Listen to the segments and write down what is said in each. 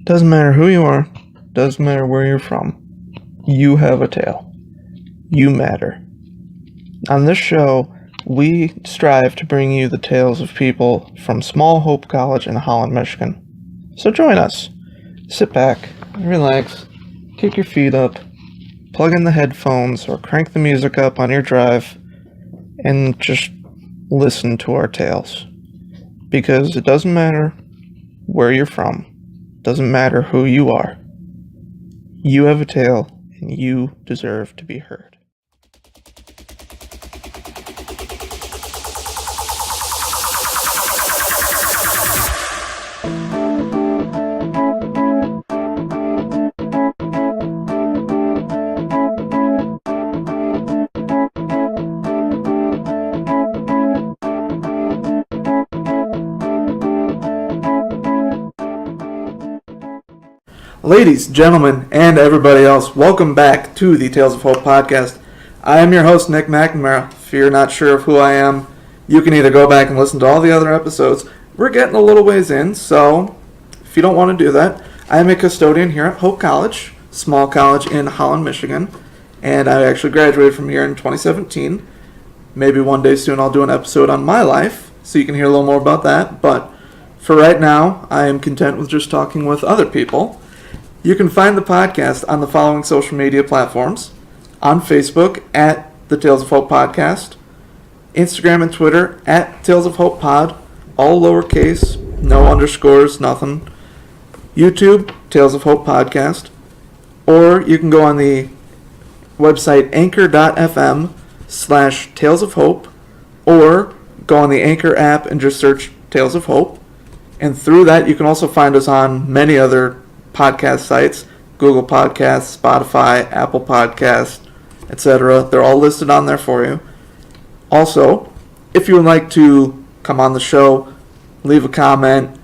Doesn't matter who you are, doesn't matter where you're from. You have a tale. You matter. On this show, we strive to bring you the tales of people from Small Hope College in Holland, Michigan. So join us. Sit back, relax, kick your feet up, plug in the headphones or crank the music up on your drive, and just listen to our tales. Because it doesn't matter where you're from, doesn't matter who you are. You have a tale, and you deserve to be heard. Ladies, gentlemen, and everybody else, welcome back to the Tales of Hope podcast. I am your host, Nick McNamara. If you're not sure of who I am, you can either go back and listen to all the other episodes. We're getting a little ways in, so if you don't want to do that, I am a custodian here at Hope College, small college in Holland, Michigan, and I actually graduated from here in 2017. Maybe one day soon I'll do an episode on my life, so you can hear a little more about that, but for right now, I am content with just talking with other people. You can find the podcast on the following social media platforms. On Facebook, at the Tales of Hope Podcast. Instagram and Twitter, at Tales of Hope Pod. All lowercase, no underscores, nothing. YouTube, Tales of Hope Podcast. Or you can go on the website anchor.fm/Tales of Hope. Or go on the Anchor app and just search Tales of Hope. And through that, you can also find us on many other podcast sites, Google Podcasts, Spotify, Apple Podcasts, etc. They're all listed on there for you. Also, if you would like to come on the show, leave a comment,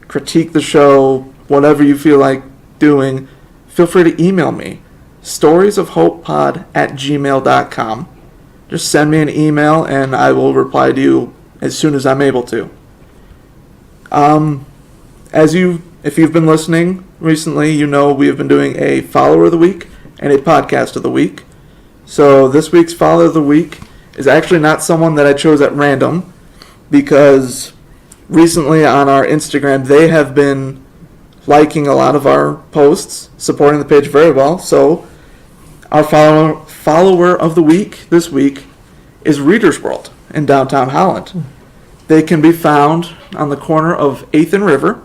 critique the show, whatever you feel like doing, feel free to email me, storiesofhopepod@gmail.com. Just send me an email and I will reply to you as soon as I'm able to. If you've been listening recently, you know we have been doing a Follower of the Week and a Podcast of the Week. So this week's Follower of the Week is actually not someone that I chose at random, because recently on our Instagram they have been liking a lot of our posts, supporting the page very well. So our follower of the week this week is Reader's World in downtown Holland. They can be found on the corner of 8th and River.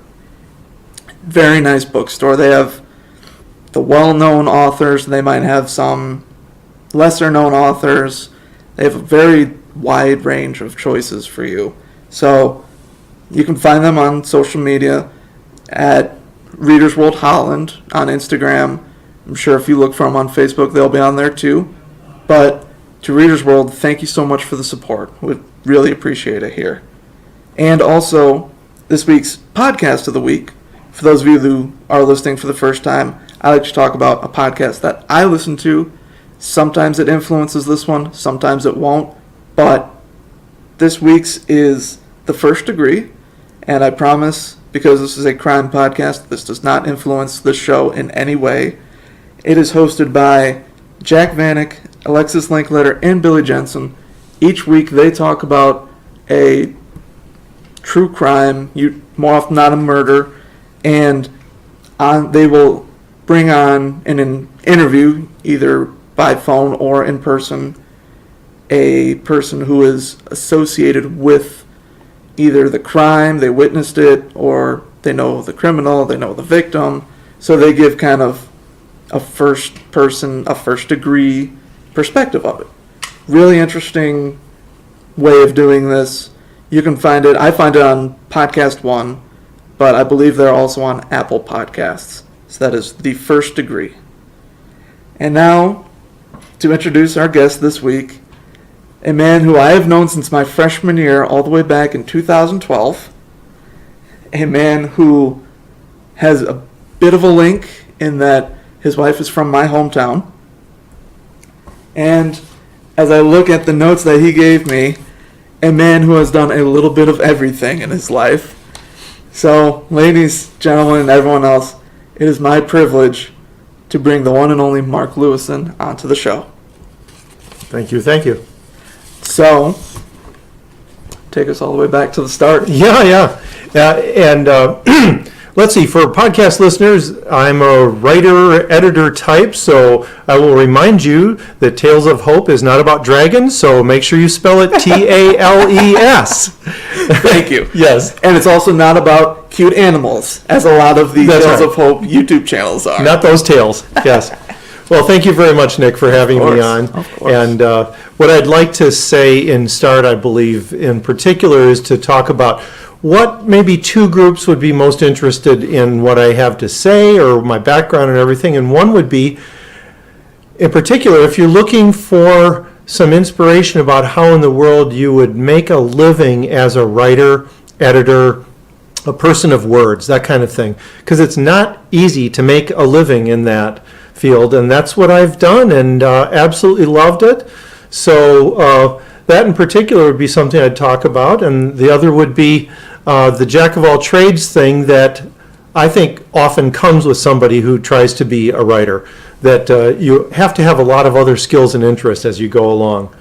Very nice bookstore. They have the well-known authors. They might have some lesser-known authors. They have a very wide range of choices for you. So you can find them on social media at Readers World Holland on Instagram. I'm sure if you look for them on Facebook, they'll be on there too. But to Readers World, thank you so much for the support. We really appreciate it here. And also, this week's Podcast of the Week. For those of you who are listening for the first time, I like to talk about a podcast that I listen to. Sometimes it influences this one, sometimes it won't. But this week's is The First Degree. And I promise, because this is a crime podcast, this does not influence the show in any way. It is hosted by Jack Vanek, Alexis Linkletter, and Billy Jensen. Each week they talk about a true crime, more often not a murder, and they will bring on in an interview, either by phone or in person, a person who is associated with either the crime, they witnessed it, or they know the criminal, they know the victim. So they give kind of a first degree perspective of it. Really interesting way of doing this. You can find it, I find it on Podcast One, but I believe they're also on Apple Podcasts. So that is The First Degree. And now, to introduce our guest this week, a man who I have known since my freshman year, all the way back in 2012. A man who has a bit of a link in that his wife is from my hometown. And as I look at the notes that he gave me, a man who has done a little bit of everything in his life. So, ladies, gentlemen, and everyone else, it is my privilege to bring the one and only Mark Lewison onto the show. Thank you, thank you. So, take us all the way back to the start. Yeah. Let's see, for podcast listeners, I'm a writer-editor type, so I will remind you that Tales of Hope is not about dragons, so make sure you spell it Tales. Thank you. Yes. And it's also not about cute animals, as a lot of the That's Tales right. of Hope YouTube channels are. Not those tales, yes. Well, thank you very much, Nick, for having me on. Of course. And what I'd like to say in start, I believe, in particular, is to talk about what maybe two groups would be most interested in what I have to say or my background and everything. And one would be, in particular, if you're looking for some inspiration about how in the world you would make a living as a writer, editor, a person of words, that kind of thing. Because it's not easy to make a living in that field, and that's what I've done, and absolutely loved it. So that in particular would be something I'd talk about, and the other would be the jack of all trades thing that I think often comes with somebody who tries to be a writer, that you have to have a lot of other skills and interests as you go along.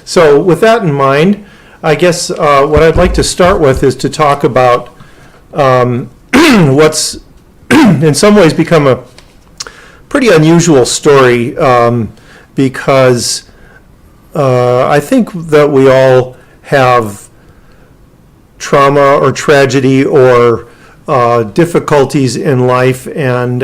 So with that in mind, I guess what I'd like to start with is to talk about what's in some ways become a pretty unusual story, because I think that we all have trauma or tragedy or difficulties in life, and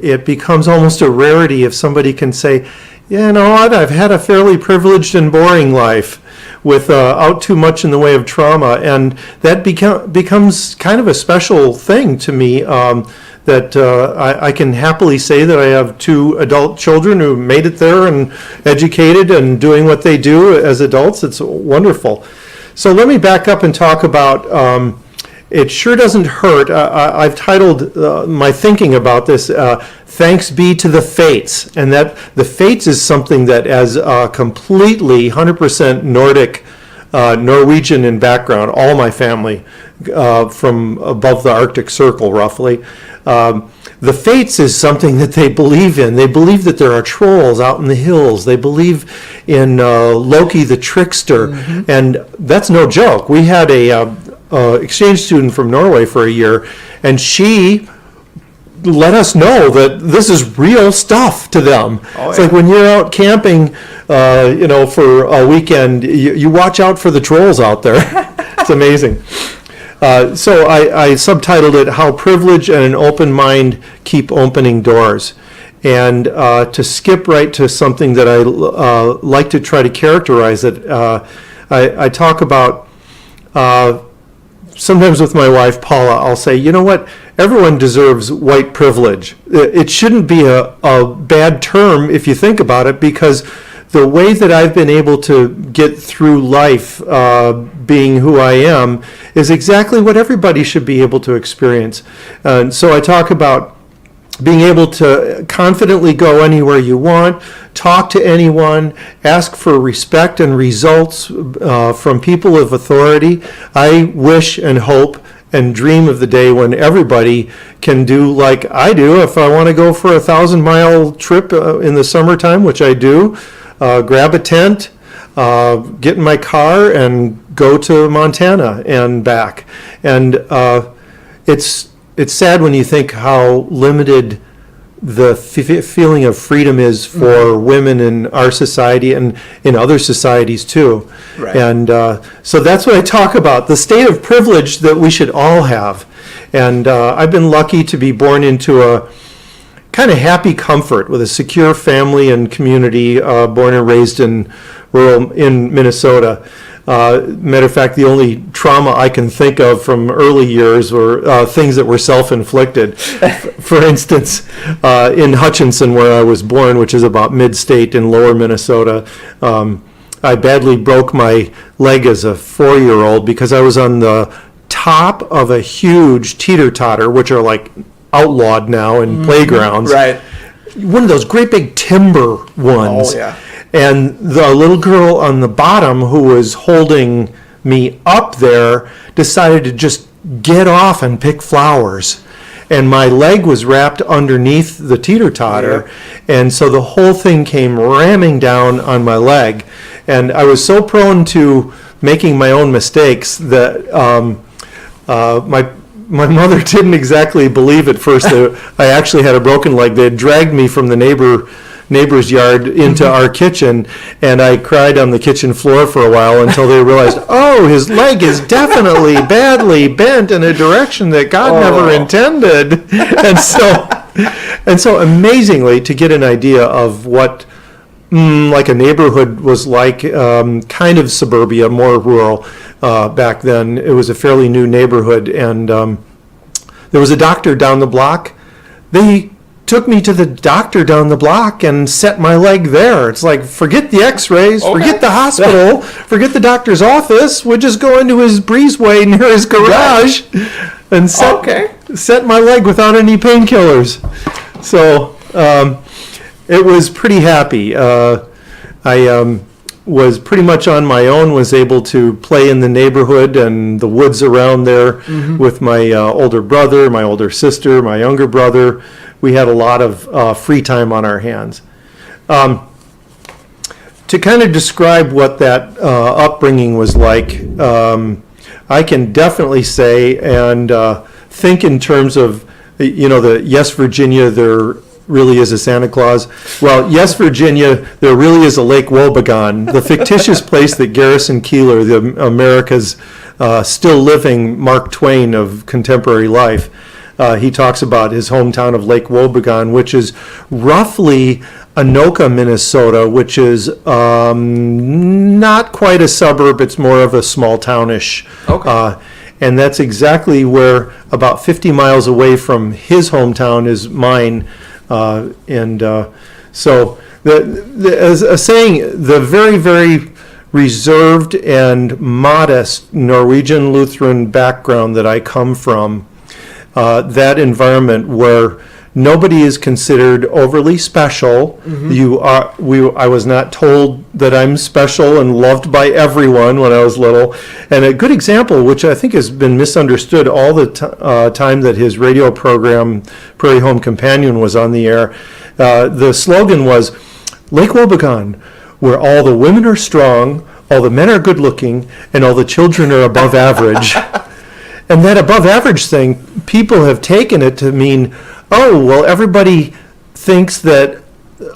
it becomes almost a rarity if somebody can say, you know what, I've had a fairly privileged and boring life without too much in the way of trauma, and that becomes kind of a special thing to me. That I can happily say that I have two adult children who made it there and educated and doing what they do as adults. It's wonderful. So let me back up and talk about It Sure Doesn't Hurt. I've titled my thinking about this, Thanks Be to the Fates. And that the Fates is something that as completely 100% Nordic, Norwegian in background, all my family from above the Arctic Circle roughly. The Fates is something that they believe in. They believe that there are trolls out in the hills. They believe in Loki the trickster, and that's no joke. We had a exchange student from Norway for a year, and she let us know that this is real stuff to them. It's like when you're out camping, for a weekend, you watch out for the trolls out there. It's amazing. So I subtitled it, How Privilege and an Open Mind Keep Opening Doors. And to skip right to something that I like to try to characterize it, I talk about, sometimes with my wife Paula, I'll say, you know what, everyone deserves white privilege. It shouldn't be a bad term if you think about it, because the way that I've been able to get through life being who I am is exactly what everybody should be able to experience. And so I talk about being able to confidently go anywhere you want, talk to anyone, ask for respect and results from people of authority. I wish and hope and dream of the day when everybody can do like I do. If I want to go for a 1,000-mile trip in the summertime, which I do, grab a tent, get in my car, and go to Montana and back. And it's sad when you think how limited the feeling of freedom is for women in our society and in other societies too. Right. And so that's what I talk about, the state of privilege that we should all have. And I've been lucky to be born into a kind of happy comfort with a secure family and community, born and raised in Minnesota. Matter of fact, the only trauma I can think of from early years were things that were self-inflicted. For instance, in Hutchinson, where I was born, which is about mid-state in lower Minnesota, I badly broke my leg as a 4-year-old because I was on the top of a huge teeter-totter, which are like outlawed now in playgrounds. Right. One of those great big timber ones. Oh, yeah. And the little girl on the bottom who was holding me up there decided to just get off and pick flowers. and my leg was wrapped underneath the teeter-totter, and so the whole thing came ramming down on my leg. And I was so prone to making my own mistakes that my mother didn't exactly believe at first that I actually had a broken leg. They had dragged me from the neighbor's yard into our kitchen, and I cried on the kitchen floor for a while until they realized, oh, his leg is definitely badly bent in a direction that God never intended. And so amazingly, to get an idea of what like a neighborhood was like, kind of suburbia, more rural back then. It was a fairly new neighborhood, and there was a doctor down the block. They took me to the doctor down the block and set my leg there. It's like, forget the x-rays, forget the hospital, forget the doctor's office. We'll just go into his breezeway near his garage and set my leg without any painkillers. So it was pretty happy. I was pretty much on my own, was able to play in the neighborhood and the woods around there with my older brother, my older sister, my younger brother. We had a lot of free time on our hands. To kind of describe what that upbringing was like, I can definitely say and think in terms of, the Yes, Virginia, there really is a Santa Claus. Well, yes, Virginia, there really is a Lake Wobegon, the fictitious place that Garrison Keillor, the America's still living Mark Twain of contemporary life, he talks about his hometown of Lake Wobegon, which is roughly Anoka, Minnesota, which is not quite a suburb. It's more of a small townish. Okay. And that's exactly where, about 50 miles away from his hometown, is mine. So, as a saying, the very, very reserved and modest Norwegian Lutheran background that I come from, that environment where nobody is considered overly special. I was not told that I'm special and loved by everyone when I was little. And a good example, which I think has been misunderstood all the time that his radio program, Prairie Home Companion, was on the air, the slogan was, Lake Wobegon, where all the women are strong, all the men are good looking, and all the children are above average. And that above average thing, people have taken it to mean, oh, well, everybody thinks that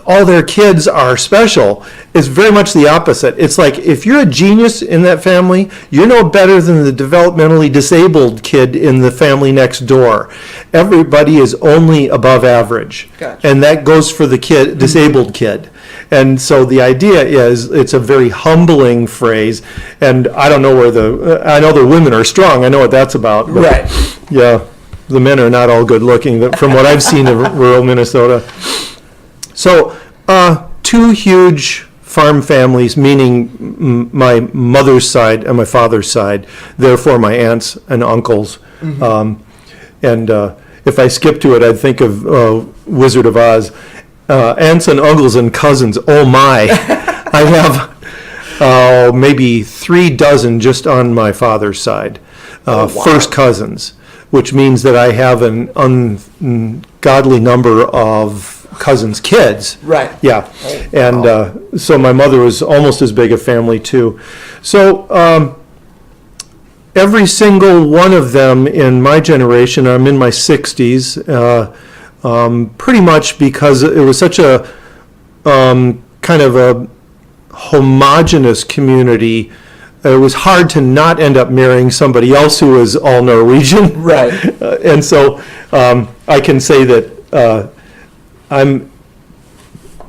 all their kids are special. It's very much the opposite. It's like, if you're a genius in that family, you're no better than the developmentally disabled kid in the family next door. Everybody is only above average. Gotcha. And that goes for the disabled kid. And so the idea is, it's a very humbling phrase, and I don't know I know the women are strong, I know what that's about. Right. Yeah, the men are not all good looking, from what I've seen of rural Minnesota. So, two huge farm families, meaning my mother's side and my father's side, therefore my aunts and uncles. And if I skip to it, I'd think of Wizard of Oz. Aunts and uncles and cousins, oh my. I have maybe 3 dozen just on my father's side. First cousins, which means that I have an ungodly number of cousins' kids. Right. Yeah. Oh, and wow. So my mother was almost as big a family too. So every single one of them in my generation, I'm in my 60s, pretty much because it was such a kind of a homogenous community. It was hard to not end up marrying somebody else who was all Norwegian. Right. And so I can say that I'm,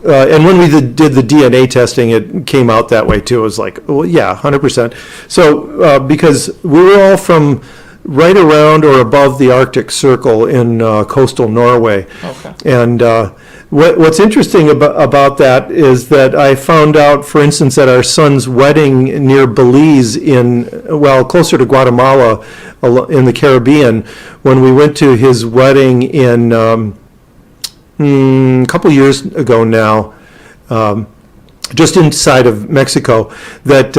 and when we did the DNA testing, it came out that way too. It was like, well, yeah, 100%. So because we were all from right around or above the Arctic Circle in coastal Norway. Okay. And what's interesting about that is that I found out, for instance, at our son's wedding near Belize closer to Guatemala in the Caribbean, when we went to his wedding in a couple years ago now, just inside of Mexico, that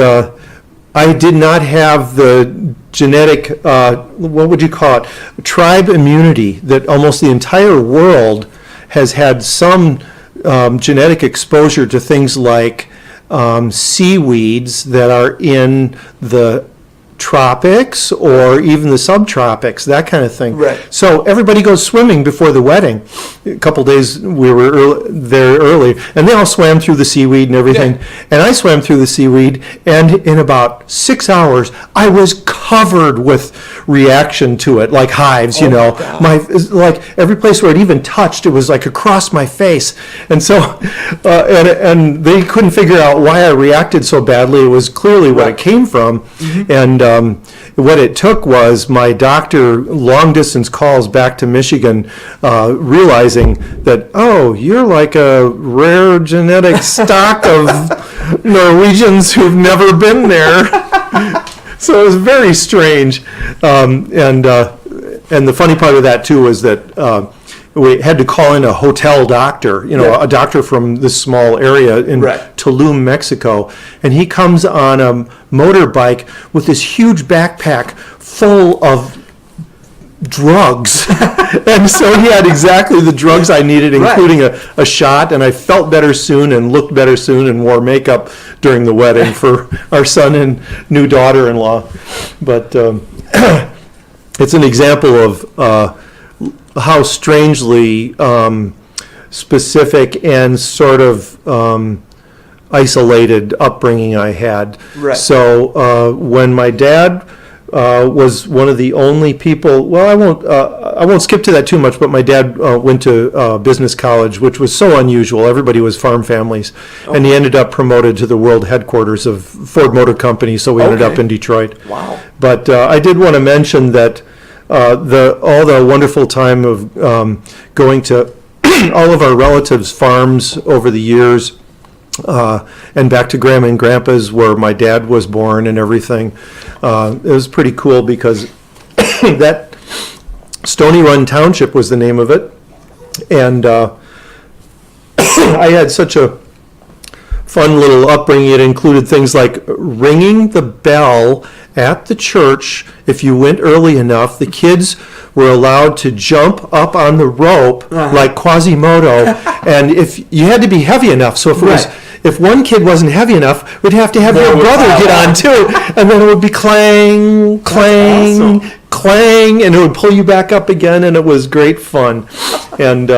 I did not have the genetic, what would you call it, tribe immunity, that almost the entire world has had some genetic exposure to things like seaweeds that are in the tropics or even the subtropics, that kind of thing. Right. So everybody goes swimming before the wedding. A couple days we were there early, and they all swam through the seaweed and everything. Yeah. And I swam through the seaweed, and in about 6 hours, I was covered with reaction to it, like hives, you know. Like every place where it even touched, it was like across my face. And so, and they couldn't figure out why I reacted so badly. It was clearly what it came from. And what it took was my doctor long distance calls back to Michigan, realizing that, oh, you're like a rare genetic stock of Norwegians who've never been there. So it was very strange. And the funny part of that too was that we had to call in a hotel doctor, you know, a doctor from this small area in Tulum, Mexico, and he comes on a motorbike with this huge backpack full of drugs. And so he had exactly the drugs I needed, including a shot, and I felt better soon and looked better soon and wore makeup during the wedding for our son and new daughter-in-law. But it's an example of how strangely specific and sort of isolated upbringing I had. Right. So when my dad was one of the only people, well, I won't skip to that too much, but my dad went to business college, which was so unusual. Everybody was farm families. And he ended up promoted to the world headquarters of Ford Motor Company, so we ended up in Detroit. Wow. But I did want to mention that all the wonderful time of going to all of our relatives' farms over the years, and back to Grandma and Grandpa's where my dad was born and everything. It was pretty cool because that Stony Run Township was the name of it. And I had such a fun little upbringing. It included things like ringing the bell at the church. If you went early enough, the kids were allowed to jump up on the rope like Quasimodo, and if you had to be heavy enough. So if it was, if one kid wasn't heavy enough, we'd have to have your brother get on too, and then it would be clang, clang, clang, and it would pull you back up again, and it was great fun. And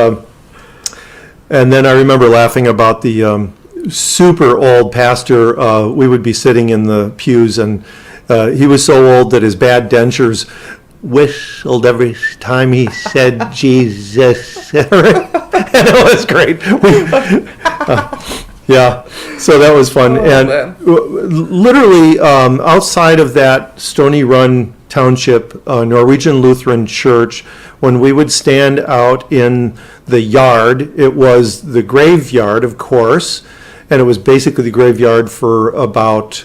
then I remember laughing about the super old pastor. We would be sitting in the pews, and he was so old that his bad dentures whistled every time he said Jesus. And it was great. Yeah, so that was fun. Literally outside of that Stony Run Township Norwegian Lutheran Church, when we would stand out in the yard, it was the graveyard, of course, and it was basically the graveyard for about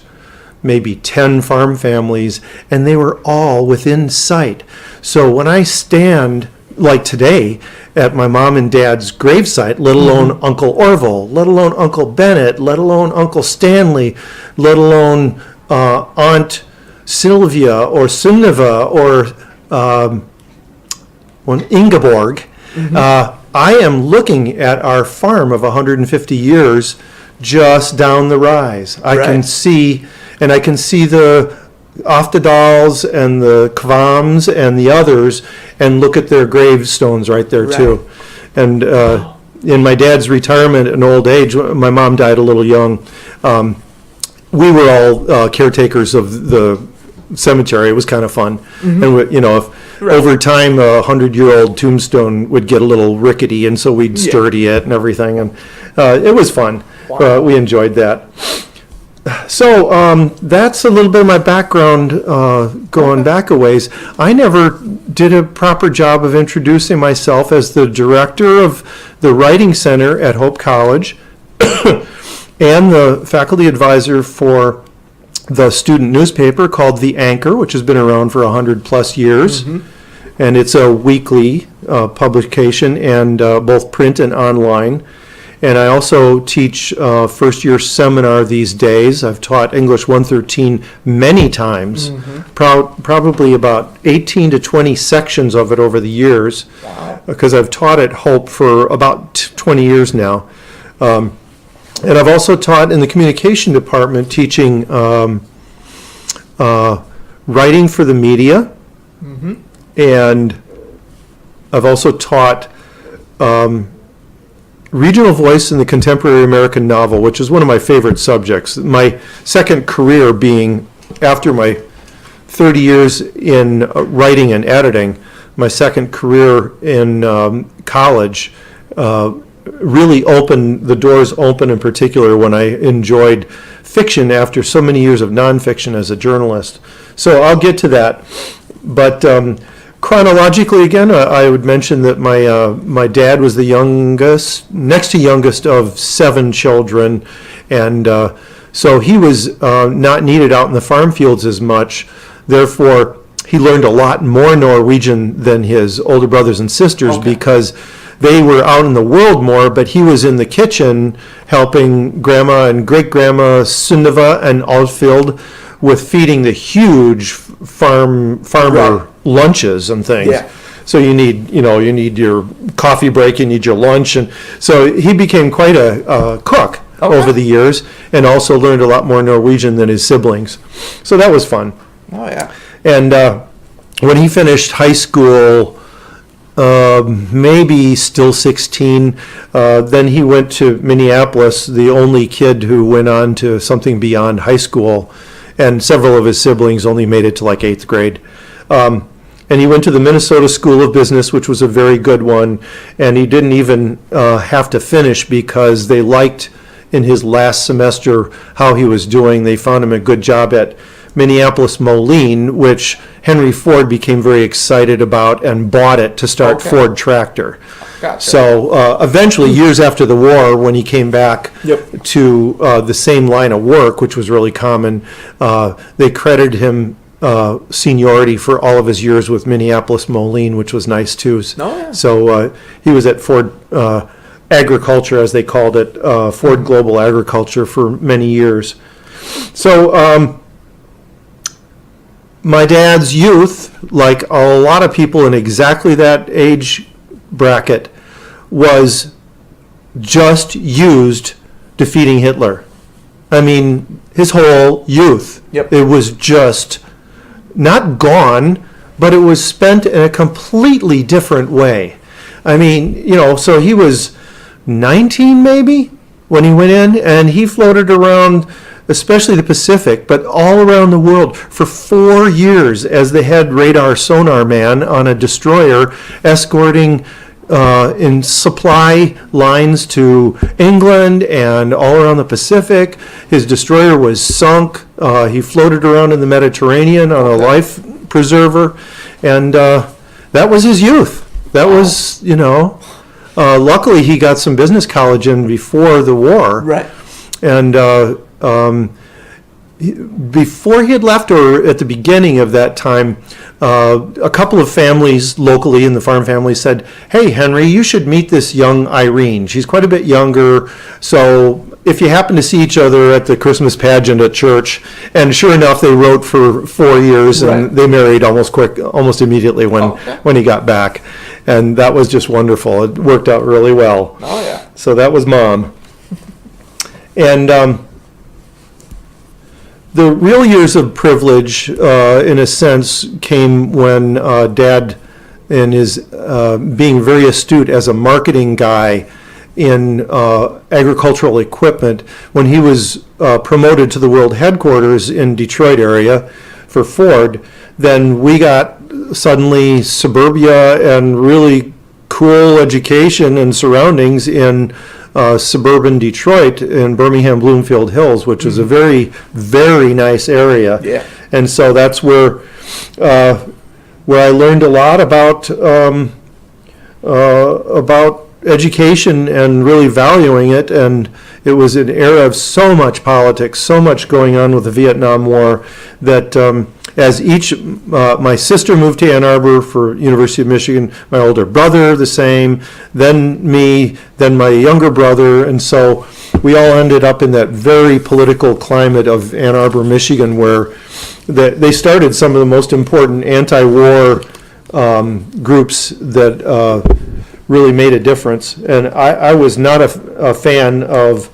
maybe 10 farm families, and they were all within sight. So when I stand, like today, at my mom and dad's gravesite, let alone Uncle Orville, let alone Uncle Bennett, let alone Uncle Stanley, let alone Aunt Sylvia or Sunniva or Ingeborg, I am looking at our farm of 150 years just down the rise. I can see the Oftedals and the Kvams and the others, and look at their gravestones right there too. And in my dad's retirement and old age, my mom died a little young. We were all caretakers of the cemetery. It was kind of fun. And if over time a 100-year-old tombstone would get a little rickety, and so we'd sturdy it and everything, and it was fun. We enjoyed that. So that's a little bit of my background going back a ways. I never did a proper job of introducing myself as the director of the Writing Center at Hope College and the faculty advisor for the student newspaper called The Anchor, which has been around for 100+ years. And it's a weekly publication, and both print and online. And I also teach first-year seminar these days. I've taught English 113 many times, probably about 18 to 20 sections of it over the years, because I've taught at Hope for about 20 years now. And I've also taught in the communication department, teaching writing for the media, and I've also taught regional voice in the contemporary American novel, which is one of my favorite subjects. My second career being, after my 30 years in writing and editing, my second career in college really opened, the doors open in particular when I enjoyed fiction after so many years of nonfiction as a journalist. So I'll get to that. But chronologically, again, I would mention that my dad was the youngest, next to youngest of 7 children, and so he was not needed out in the farm fields as much. Therefore, he learned a lot more Norwegian than his older brothers and sisters because they were out in the world more, but he was in the kitchen helping Grandma and Great-Grandma Sunniva and Alfhild with feeding the huge farmer lunches and things. Yeah. So you need your coffee break, you need your lunch, and so he became quite a cook over the years, and also learned a lot more Norwegian than his siblings. So that was fun. Oh yeah. And when he finished high school, maybe still 16, then he went to Minneapolis, the only kid who went on to something beyond high school, and several of his siblings only made it to like 8th grade. And he went to the Minnesota School of Business, which was a very good one, and he didn't even have to finish because they liked in his last semester how he was doing. They found him a good job at Minneapolis Moline, which Henry Ford became very excited about and bought it to start Ford Tractor. Gotcha. So eventually, years after the war, when he came back to the same line of work, which was really common, they credited him seniority for all of his years with Minneapolis Moline, which was nice too. So he was at Ford Agriculture, as they called it, Ford Global Agriculture, for many years. So my dad's youth, like a lot of people in exactly that age bracket, was just used defeating Hitler. I mean, his whole youth, it was just not gone, but it was spent in a completely different way. I mean, so he was 19 maybe when he went in, and he floated around, especially the Pacific, but all around the world for 4 years as the head radar sonar man on a destroyer, escorting in supply lines to England and all around the Pacific. His destroyer was sunk. He floated around in the Mediterranean on a life preserver, and that was his youth. That was, luckily he got some business college in before the war. Right. And before he had left, or at the beginning of that time, a couple of families locally in the farm family said, "Hey, Henry, you should meet this young Irene. She's quite a bit younger, so if you happen to see each other at the Christmas pageant at church," and sure enough, they wrote for 4 years, and they married almost immediately when he got back, and that was just wonderful. It worked out really well. Oh yeah. So that was Mom, and the real years of privilege, in a sense, came when Dad, in his being very astute as a marketing guy in agricultural equipment, when he was promoted to the world headquarters in Detroit area for Ford, then we got suddenly suburbia and really cool education and surroundings in suburban Detroit in Birmingham Bloomfield Hills, which is a very, very nice area. Yeah. And so that's where I learned a lot about education and really valuing it. And it was an era of so much politics, so much going on with the Vietnam War, that as my sister moved to Ann Arbor for University of Michigan, my older brother the same, then me, then my younger brother, and so we all ended up in that very political climate of Ann Arbor, Michigan, where they started some of the most important anti-war groups that really made a difference. And I was not a fan of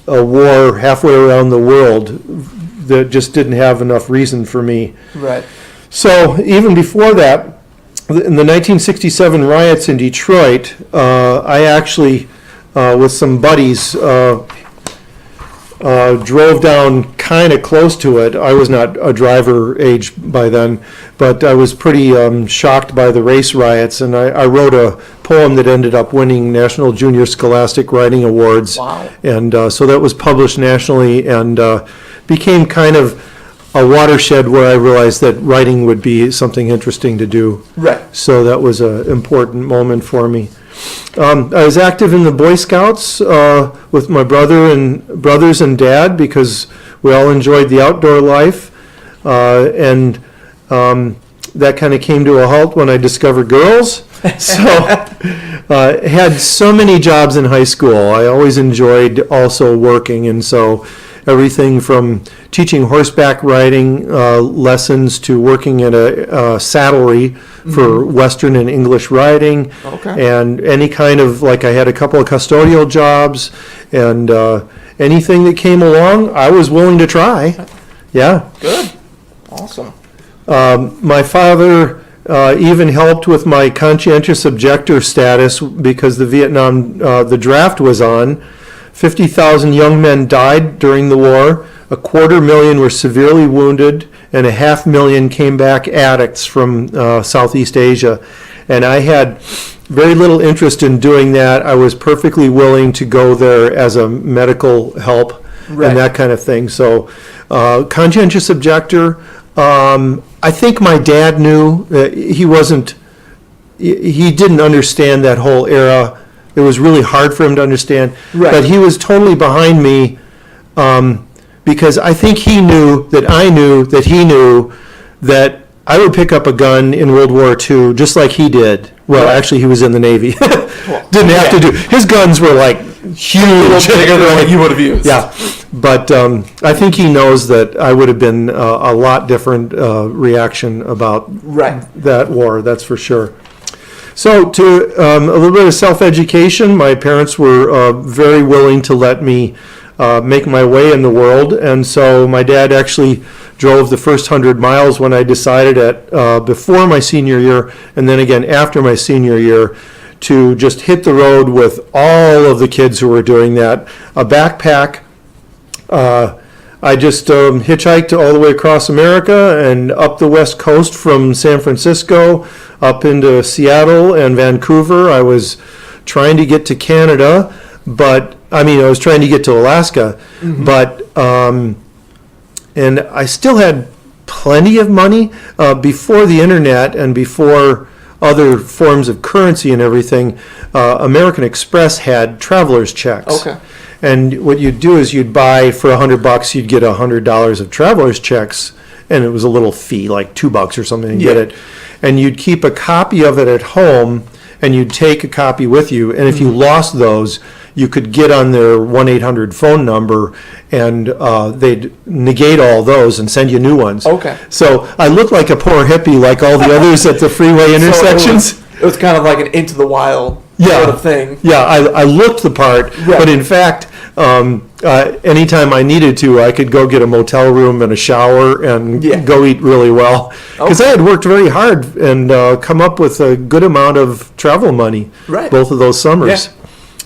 a war halfway around the world that just didn't have enough reason for me. Right. So even before that, in the 1967 riots in Detroit, I actually, with some buddies, drove down kind of close to it. I was not a driver age by then, but I was pretty shocked by the race riots, and I wrote a poem that ended up winning National Junior Scholastic Writing Awards. Wow. And so that was published nationally and became kind of a watershed where I realized that writing would be something interesting to do. Right. So that was an important moment for me. I was active in the Boy Scouts with my brothers and dad, because we all enjoyed the outdoor life, and that kind of came to a halt when I discovered girls. So had so many jobs in high school. I always enjoyed also working, and so everything from teaching horseback riding lessons to working at a saddlery for Western and English riding. Okay. And any kind of, like, I had a couple of custodial jobs, and anything that came along, I was willing to try. Yeah. Good. Awesome. My father even helped with my conscientious objector status because the draft was on. 50,000 young men died during the war, 250,000 were severely wounded, and 500,000 came back addicts from Southeast Asia. And I had very little interest in doing that. I was perfectly willing to go there as a medical help and that kind of thing. So conscientious objector. I think my dad knew that he didn't understand that whole era. It was really hard for him to understand. Right. But he was totally behind me because I think he knew that I knew that he knew that I would pick up a gun in World War II just like he did. Well, actually, he was in the Navy. Didn't have to do. His guns were like huge. Bigger than what you would have used. Yeah. But I think he knows that I would have been a lot different reaction about that war, that's for sure. So to a little bit of self-education, my parents were very willing to let me make my way in the world, and so my dad actually drove the first 100 miles when I decided before my senior year, and then again after my senior year, to just hit the road with all of the kids who were doing that. A backpack. I just hitchhiked all the way across America and up the West Coast from San Francisco up into Seattle and Vancouver. I was trying to get to Canada, I was trying to get to Alaska, but, and I still had plenty of money. Before the internet and before other forms of currency and everything, American Express had traveler's checks. Okay. And what you'd do is you'd buy for $100, you'd get $100 of traveler's checks, and it was a little fee, like $2 or something, to get it. And you'd keep a copy of it at home, and you'd take a copy with you. And if you lost those, you could get on their 1-800 phone number, and they'd negate all those and send you new ones. Okay. So I looked like a poor hippie, like all the others at the freeway intersections. So it was kind of like an Into the Wild sort of thing. Yeah, I looked the part, but in fact, anytime I needed to, I could go get a motel room and a shower and go eat really well. Because I had worked very hard and come up with a good amount of travel money both of those summers. Yeah.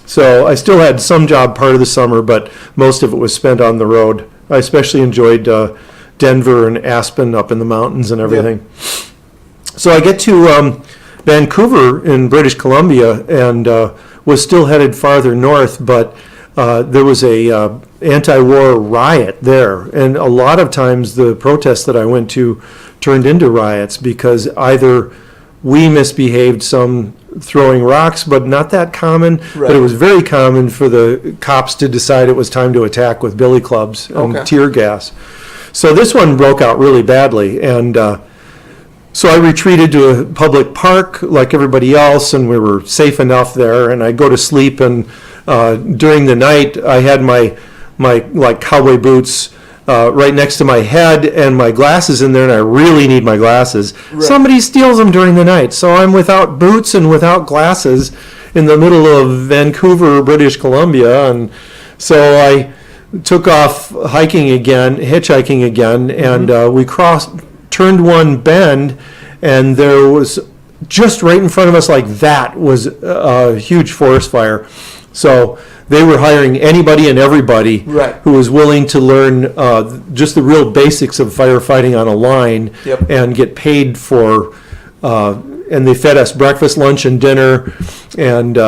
So I still had some job part of the summer, but most of it was spent on the road. I especially enjoyed Denver and Aspen up in the mountains and everything. Yep. So I get to Vancouver in British Columbia and was still headed farther north, but there was a anti-war riot there, and a lot of times the protests that I went to turned into riots because either we misbehaved, some throwing rocks, but not that common, but it was very common for the cops to decide it was time to attack with billy clubs and tear gas. So this one broke out really badly, and so I retreated to a public park like everybody else, and we were safe enough there. And I go to sleep, and during the night, I had my like cowboy boots right next to my head and my glasses in there, and I really need my glasses. Right. Somebody steals them during the night, so I'm without boots and without glasses in the middle of Vancouver, British Columbia, and so I took off hitchhiking again, and we turned one bend, and there was just right in front of us like that was a huge forest fire. So they were hiring anybody and everybody who was willing to learn just the real basics of firefighting on a line and get paid for, and they fed us breakfast, lunch, and dinner, and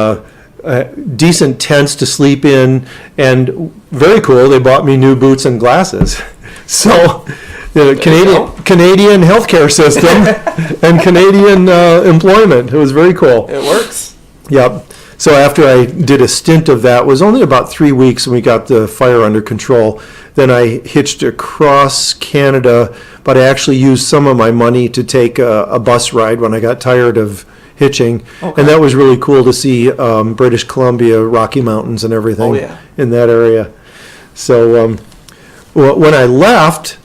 decent tents to sleep in, and very cool, they bought me new boots and glasses. So the Canadian healthcare system and Canadian employment, it was very cool. It works. Yep. So after I did a stint of that, it was only about 3 weeks, and we got the fire under control. Then I hitched across Canada, but I actually used some of my money to take a bus ride when I got tired of hitching. Okay. And that was really cool to see British Columbia, Rocky Mountains and everything in that area. So when I left,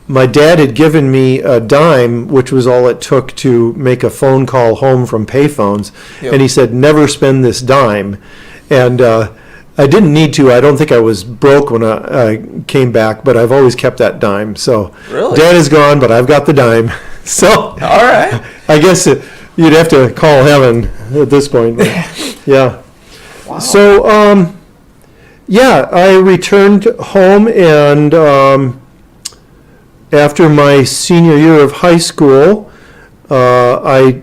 my dad had given me a dime, which was all it took to make a phone call home from payphones. And he said, never spend this dime. And I didn't need to. I don't think I was broke when I came back, but I've always kept that dime. So Dad is gone, but I've got the dime. So all right. I guess you'd have to call heaven at this point. Yeah. Wow. So, I returned home, and after my senior year of high school, I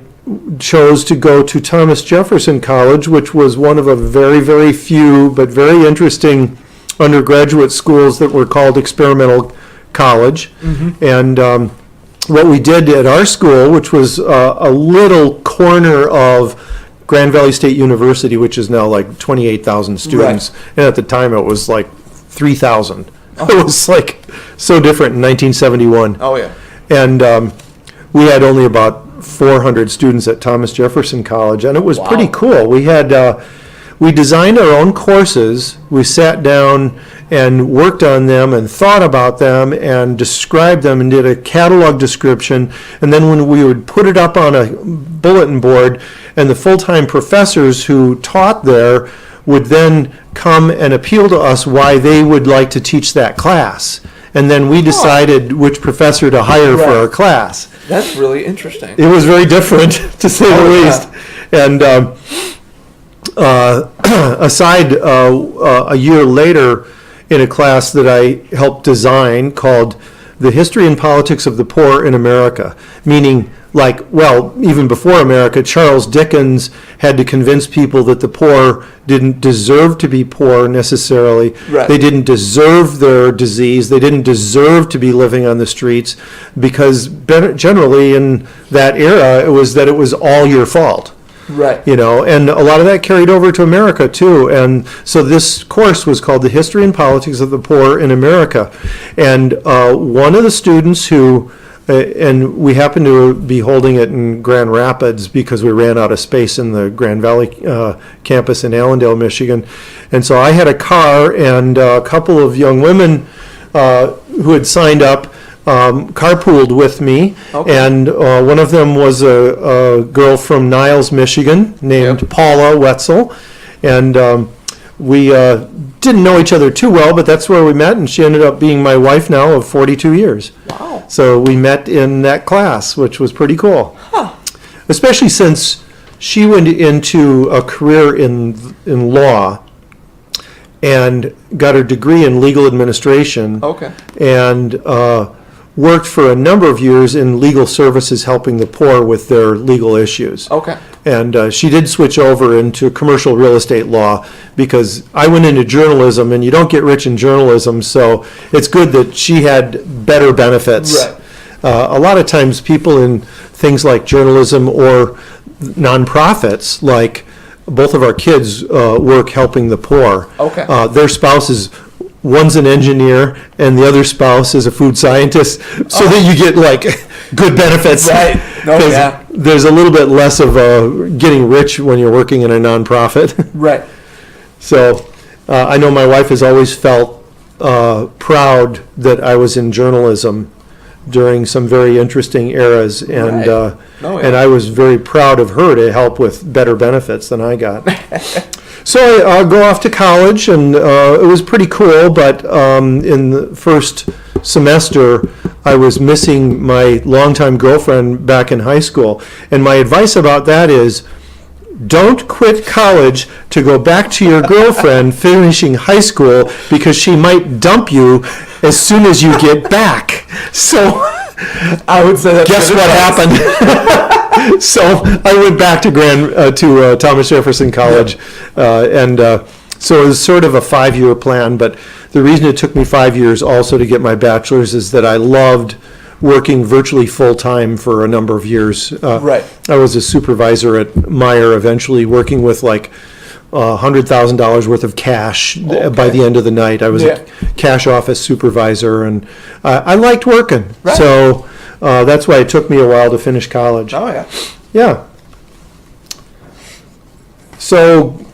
chose to go to Thomas Jefferson College, which was one of a very, very few but very interesting undergraduate schools that were called experimental college. And what we did at our school, which was a little corner of Grand Valley State University, which is now like 28,000 students, and at the time it was like 3,000. It was like so different in 1971. Oh, yeah. And we had only about 400 students at Thomas Jefferson College, and it was pretty cool. We had we designed our own courses. We sat down and worked on them and thought about them and described them and did a catalog description. And then when we would put it up on a bulletin board, and the full-time professors who taught there would then come and appeal to us why they would like to teach that class. And then we decided which professor to hire for our class. That's really interesting. It was very different, to say the least. And a year later, in a class that I helped design called The History and Politics of the Poor in America, meaning even before America, Charles Dickens had to convince people that the poor didn't deserve to be poor necessarily. They didn't deserve their disease. They didn't deserve to be living on the streets, because generally in that era, it was all your fault. And a lot of that carried over to America too. And so this course was called The History and Politics of the Poor in America. And one of the students who and we happened to be holding it in Grand Rapids because we ran out of space in the Grand Valley campus in Allendale, Michigan. And so I had a car, and a couple of young women who had signed up carpooled with me. And one of them was a girl from Niles, Michigan, named Paula Wetzel. And we didn't know each other too well, but that's where we met, and she ended up being my wife now of 42 years. Wow. So we met in that class, which was pretty cool. Especially since she went into a career in law and got her degree in legal administration. And worked for a number of years in legal services, helping the poor with their legal issues. And she did switch over into commercial real estate law, because I went into journalism, and you don't get rich in journalism, so it's good that she had better benefits. A lot of times people in things like journalism or nonprofits, like both of our kids work helping the poor. Their spouses one's an engineer and the other spouse is a food scientist, so that you get like good benefits. Right. Oh, 'Cause yeah. there's a little bit less of getting rich when you're working in a nonprofit. Right. So I know my wife has always felt proud that I was in journalism during some very interesting eras, and Right. Oh, yeah. and I was very proud of her to help with better benefits than I got. So I go off to college, and it was pretty cool, but in the first semester, I was missing my longtime girlfriend back in high school. And my advice about that is, don't quit college to go back to your girlfriend finishing high school, because she might dump you as soon as you get back. So I would say that. guess what happened? So I went back to Thomas Jefferson College, and so it was sort of a 5-year plan. But the reason it took me 5 years also to get my bachelor's is that I loved working virtually full-time for a number of years. Right. I was a supervisor at Meyer, eventually working with like $100,000 worth of cash by the end of the night. I was a cash office supervisor, and I liked working. Right. So that's why it took me a while to finish college. Oh, yeah. Yeah. So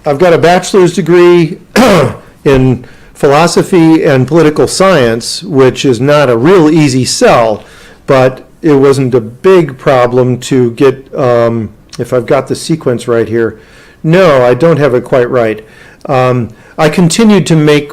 I've got a bachelor's degree in philosophy and political science, which is not a real easy sell, but it wasn't a big problem to get, if I've got the sequence right here. No, I don't have it quite right. I continued to make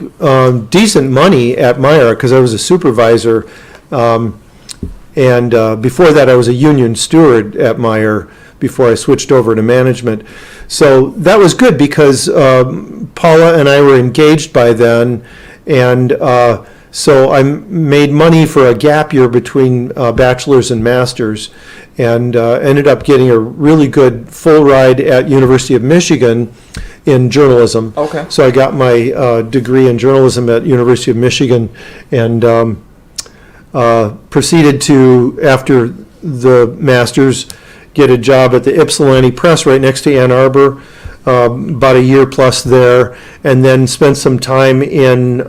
decent money at Meyer because I was a supervisor, and before that I was a union steward at Meyer before I switched over to management. So that was good because Paula and I were engaged by then, and so I made money for a gap year between bachelor's and master's, and ended up getting a really good full ride at University of Michigan in journalism. Okay. So I got my degree in journalism at University of Michigan, and proceeded to, after the master's, get a job at the Ypsilanti Press right next to Ann Arbor, about a year plus there, and then spent some time in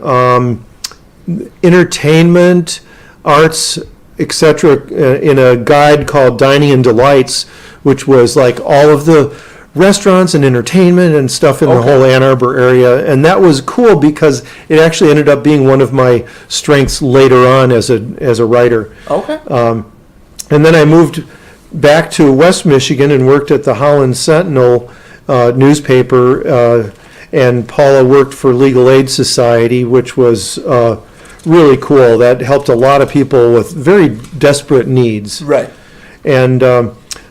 entertainment, arts, etc., in a guide called Dining and Delights, which was like all of the restaurants and entertainment and stuff in the whole Ann Arbor area. And that was cool because it actually ended up being one of my strengths later on as a writer. Okay. And then I moved back to West Michigan and worked at the Holland Sentinel newspaper, and Paula worked for Legal Aid Society, which was really cool. That helped a lot of people with very desperate needs. Right. And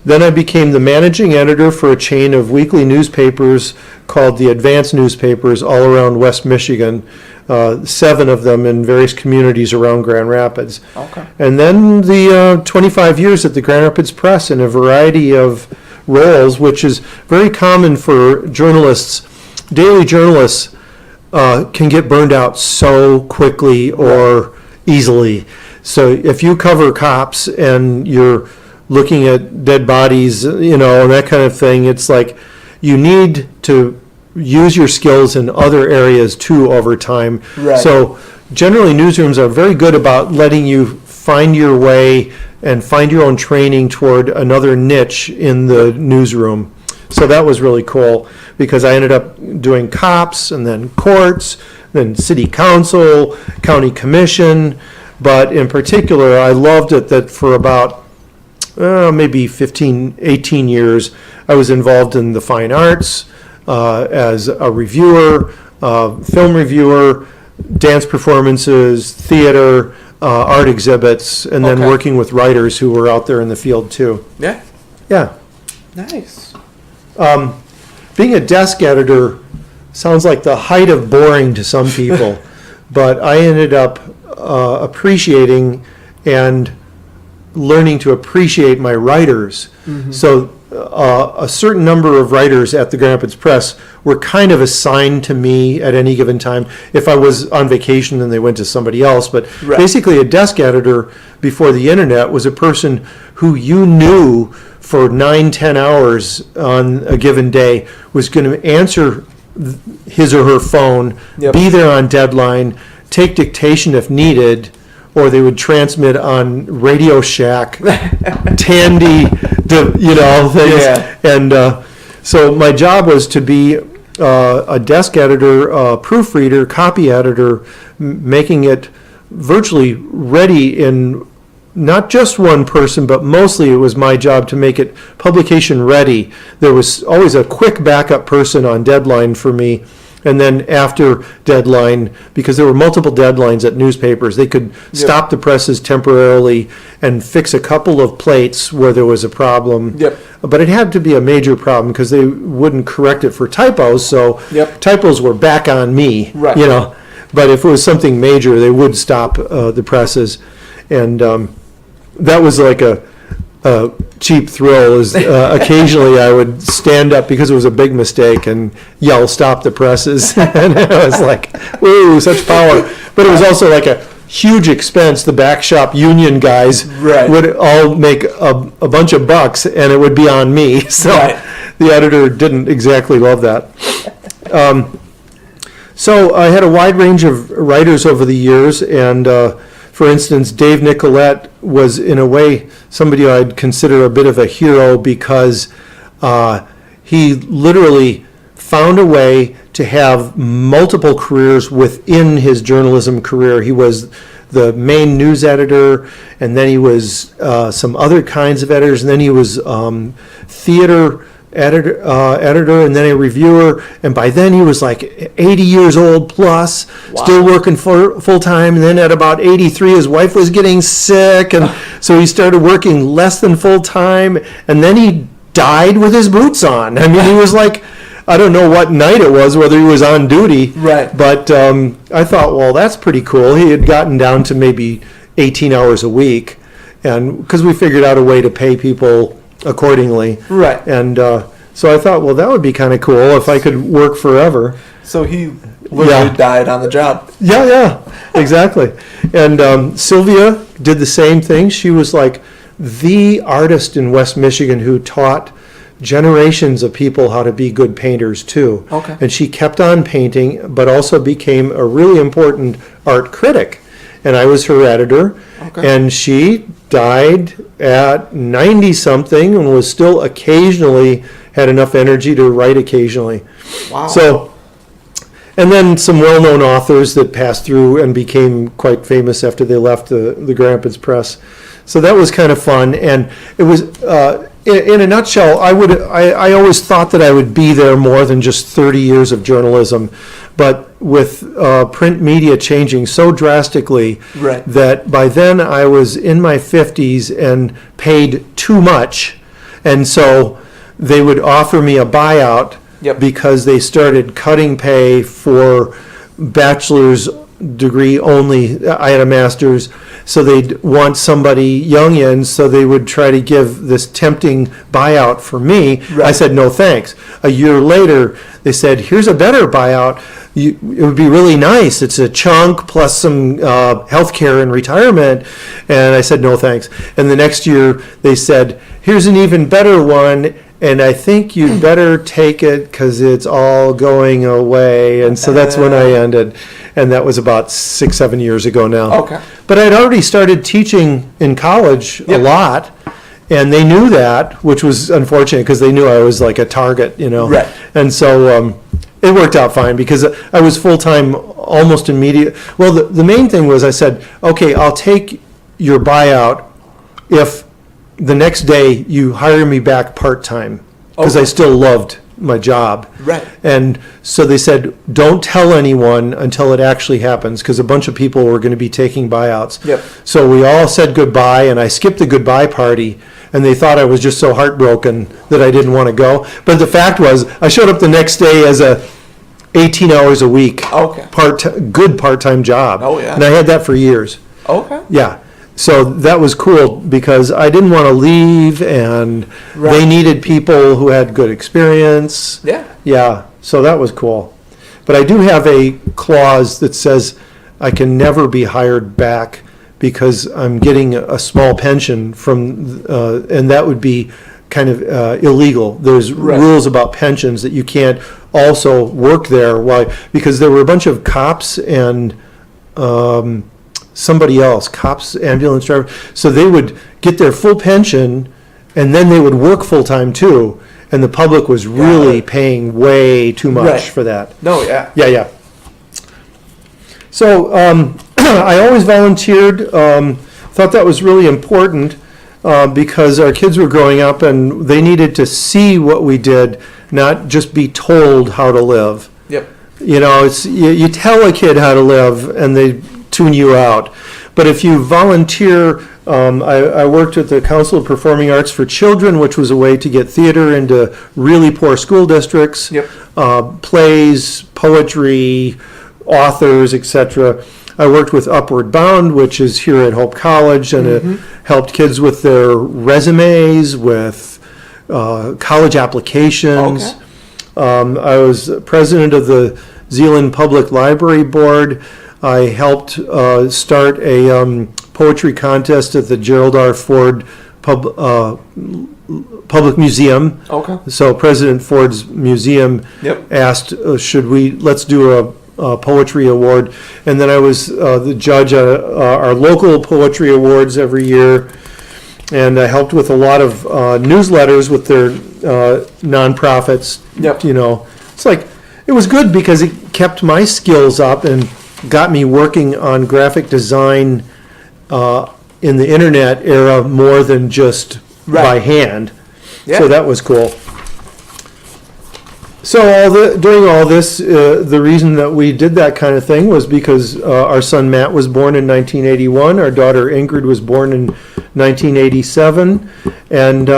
then I became the managing editor for a chain of weekly newspapers called the Advance Newspapers all around West Michigan, 7 of them in various communities around Grand Rapids. Okay. And then the 25 years at the Grand Rapids Press in a variety of roles, which is very common for journalists. Daily journalists can get burned out so quickly or easily. So if you cover cops and you're looking at dead bodies, and that kind of thing, it's like you need to use your skills in other areas too over time. Right. So generally newsrooms are very good about letting you find your way and find your own training toward another niche in the newsroom. So that was really cool because I ended up doing cops and then courts, then city council, county commission, but in particular I loved it that for about maybe 15, 18 years I was involved in the fine arts as a reviewer, film reviewer, dance performances, theater, art exhibits, and then working with writers who were out there in the field too. Yeah. Yeah. Nice. Being a desk editor sounds like the height of boring to some people, but I ended up appreciating and learning to appreciate my writers. Mm-hmm. So a certain number of writers at the Grand Rapids Press were kind of assigned to me at any given time. If I was on vacation, then they went to somebody else. But basically a desk editor before the internet was a person who you knew for 9-10 hours on a given day was going to answer his or her phone, Yep. be there on deadline, take dictation if needed, or they would transmit on Radio Shack, Tandy, things. Yeah. And so my job was to be a desk editor, a proofreader, copy editor, making it virtually ready in not just one person, but mostly it was my job to make it publication ready. There was always a quick backup person on deadline for me. And then after deadline, because there were multiple deadlines at newspapers, they could stop the presses temporarily and fix a couple of plates where there was a problem. Yep. But it had to be a major problem because they wouldn't correct it for typos, so typos were back on me, Right. But if it was something major, they would stop the presses. And that was like a cheap thrill. Is occasionally I would stand up because it was a big mistake and yell, "Stop the presses!" And it was like, "Ooh, such power!" But it was also like a huge expense. The back shop union guys would all make a bunch of bucks, and it would be on me. So the editor didn't exactly love that. So I had a wide range of writers over the years, and for instance, Dave Nicolette was, in a way, somebody I'd consider a bit of a hero because he literally found a way to have multiple careers within his journalism career. He was the main news editor, and then he was some other kinds of editors, and then he was theater editor, and then a reviewer, and by then he was like 80 years old plus, still working full time. And then at about 83, his wife was getting sick, and so he started working less than full time, and then he died with his boots on. I mean, he was like, I don't know what night it was, whether he was on duty, but I thought, well, that's pretty cool. He had gotten down to maybe 18 hours a week, and because we figured out a way to pay people accordingly. And so I thought, well, that would be kind of cool if I could work forever. So he literally died on the job. Yeah, exactly. And Sylvia did the same thing. She was like the artist in West Michigan who taught generations of people how to be good painters too. And she kept on painting, but also became a really important art critic. And I was her editor, and she died at 90-something and was still occasionally had enough energy to write occasionally. So, and then some well-known authors that passed through and became quite famous after they left the Grampins Press. So that was kind of fun, and it was, in a nutshell, I always thought that I would be there more than just 30 years of journalism, but with print media changing so drastically that by then I was in my 50s and paid too much, and so they would offer me a buyout because they started cutting pay for bachelor's degree only. I had a master's, so they'd want somebody young in, so they would try to give this tempting buyout for me. I said, no thanks. A year later, they said, here's a better buyout. It would be really nice. It's a chunk plus some health care and retirement. And I said, no thanks. And the next year, they said, here's an even better one, and I think you'd better take it because it's all going away. And so that's when I ended. And that was about 6-7 years ago now. But I'd already started teaching in college a lot, and they knew that, which was unfortunate because they knew I was like a target, And so it worked out fine because I was full-time almost immediate. Well, the main thing was I said, okay, I'll take your buyout if the next day you hire me back part-time because I still loved my job. And so they said, don't tell anyone until it actually happens because a bunch of people were going to be taking buyouts. So we all said goodbye, and I skipped the goodbye party, and they thought I was just so heartbroken that I didn't want to go. But the fact was, I showed up the next day as a 18 hours a week, good part-time job. And I had that for years. So that was cool because I didn't want to leave, and they needed people who had good experience. So that was cool. But I do have a clause that says I can never be hired back because I'm getting a small pension from, and that would be kind of illegal. There's Right. rules about pensions that you can't also work there. Why? Because there were a bunch of cops and somebody else, cops, ambulance driver. So they would get their full pension, and then they would work full-time too. And the public was really paying way too much Right. for that. No, yeah. Yeah. So I always volunteered, thought that was really important because our kids were growing up and they needed to see what we did, not just be told how to live. Yep. You know, it's you tell a kid how to live and they tune you out. But if you volunteer, I worked at the Council of Performing Arts for Children, which was a way to get theater into really poor school districts. Yep. Plays, poetry, authors, etc. I worked with Upward Bound, which is here at Hope College, and it helped kids with their resumes, with college applications. Okay. I was president of the Zealand Public Library Board. I helped start a poetry contest at the Gerald R. Ford Public Museum. Okay. So President Ford's museum Yep. asked, let's do a poetry award. And then I was the judge at our local poetry awards every year. And I helped with a lot of newsletters with their nonprofits. Yep. You know, it's like, it was good because it kept my skills up and got me working on graphic design in the internet era more than just by hand. Yeah. So that was cool. So during all this, the reason that we did that kind of thing was because our son Matt was born in 1981, our daughter Ingrid was born in 1987, and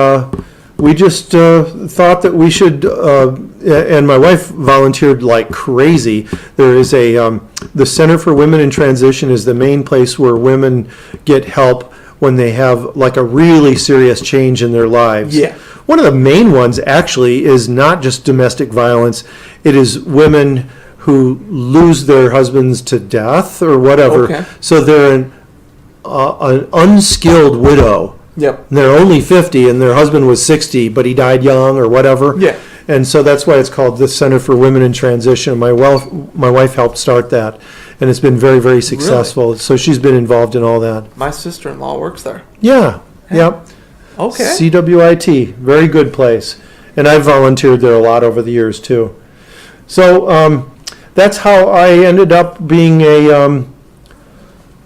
we just thought that we should, and my wife volunteered like crazy. There is the Center for Women in Transition is the main place where women get help when they have like a really serious change in their lives. Yeah. One of the main ones actually is not just domestic violence, it is women who lose their husbands to death or whatever. Okay. So they're an unskilled widow. Yep. And they're only 50 and their husband was 60, but he died young or whatever. Yeah. And so that's why it's called the Center for Women in Transition. My wife helped start that, and it's been very, very successful. Really? So she's been involved in all that. My sister-in-law works there. Yeah, yep. Okay. CWIT, very good place. And I've volunteered there a lot over the years too. So that's how I ended up being a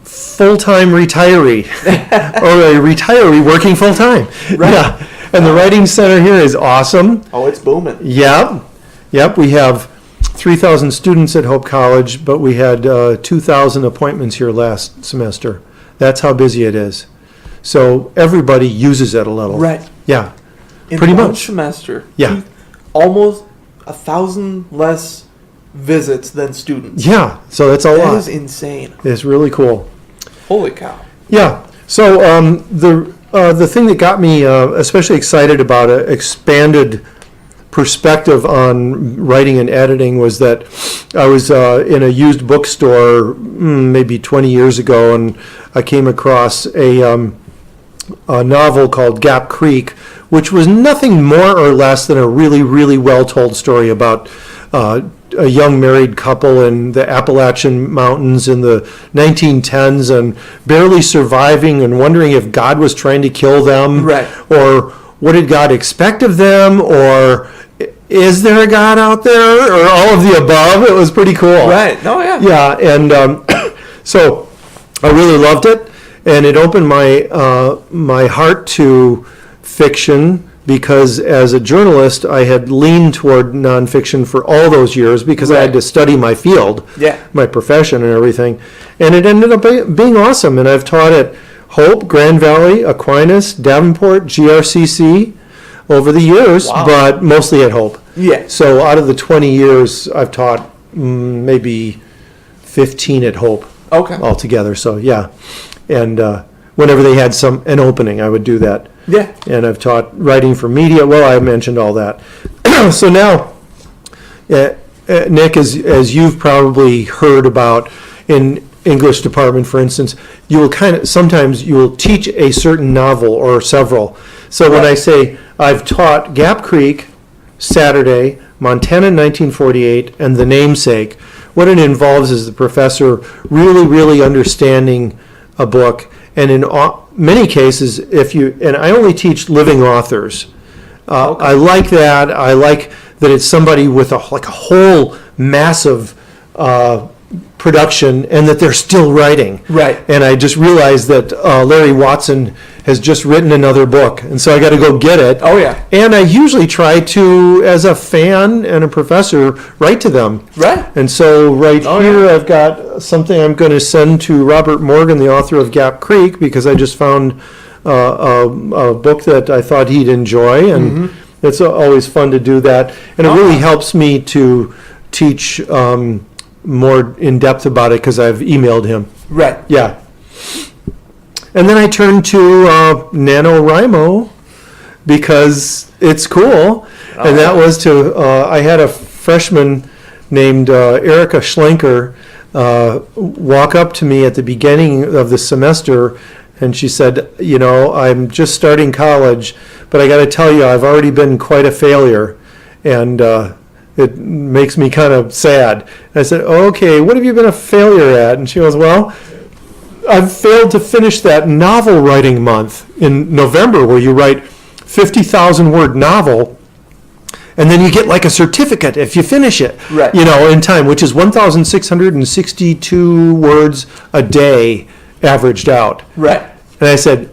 full-time retiree, or a retiree working full-time. Right. Yeah. And the Writing Center here is awesome. Oh, it's booming. Yep. We have 3,000 students at Hope College, but we had 2,000 appointments here last semester. That's how busy it is. So everybody uses it a little. Right. Yeah. In Pretty one much. semester. Yeah. Almost 1,000 less visits than students. Yeah. So that's a That lot. is insane. It's really cool. Holy cow. Yeah. So the thing that got me especially excited about an expanded perspective on writing and editing was that I was in a used bookstore maybe 20 years ago, and I came across a novel called Gap Creek, which was nothing more or less than a really, really well-told story about a young married couple in the Appalachian Mountains in the 1910s and barely surviving and wondering if God was trying to kill them. Right. Or what did God expect of them? Or is there a God out there? Or all of the above. It was pretty cool. Right. Oh, yeah. Yeah, and so I really loved it, and it opened my heart to fiction, because as a journalist, I had leaned toward nonfiction for all those years because I had to study my field, Yeah. my profession and everything. And it ended up being awesome. And I've taught at Hope, Grand Valley, Aquinas, Davenport, GRCC over the years, Wow. but mostly at Hope. Yeah. So out of the 20 years, I've taught maybe 15 at Hope Okay. altogether. So yeah. And whenever they had an opening, I would do that. Yeah. And I've taught writing for media. Well, I mentioned all that. So now, Nick, as you've probably heard about in English department, for instance, you will sometimes you will teach a certain novel or several. So when Right. I say I've taught Gap Creek, Saturday, Montana in 1948, and The Namesake, what it involves is the professor really, really understanding a book. And in many cases, and I only teach living authors. Okay. I like that. I like that it's somebody with a whole massive production and that they're still writing. Right. And I just realized that Larry Watson has just written another book, and so I got to go get it. Oh, yeah. And I usually try to, as a fan and a professor, write to them. Right. And so here yeah. I've got something I'm going to send to Robert Morgan, the author of Gap Creek, because I just found a book that I thought he'd enjoy, and it's always fun to do that. And it really helps me to teach more in depth about it because I've emailed him. Right. Yeah. And then I turned to NaNoWriMo because it's cool. And that was I had a freshman named Erica Schlenker walk up to me at the beginning of the semester, and she said, I'm just starting college, but I got to tell you, I've already been quite a failure. And it makes me kind of sad. And I said, okay, what have you been a failure at? And she goes, well, I've failed to finish that novel writing month in November where you write 50,000 word novel and then you get like a certificate if you finish it, right. In time, which is 1,662 words a day averaged out. Right. And I said,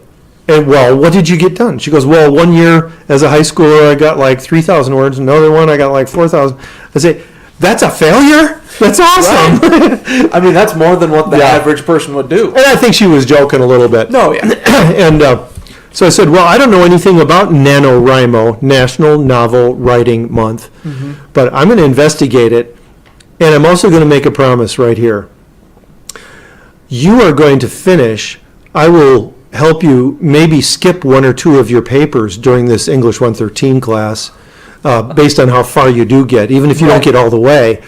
well, what did you get done? She goes, well, one year as a high schooler, I got like 3,000 words. Another one, I got like 4,000. I say, that's a failure? That's awesome. Right. I mean, that's more than what the average person would do. And I think she was joking a little bit. No, yeah. And so I said, well, I don't know anything about NaNoWriMo, National Novel Writing Month, but I'm going to investigate it. And I'm also going to make a promise right here. You are going to finish. I will help you maybe skip one or two of your papers during this English 113 class based on how far you do get, even if you don't get all the way.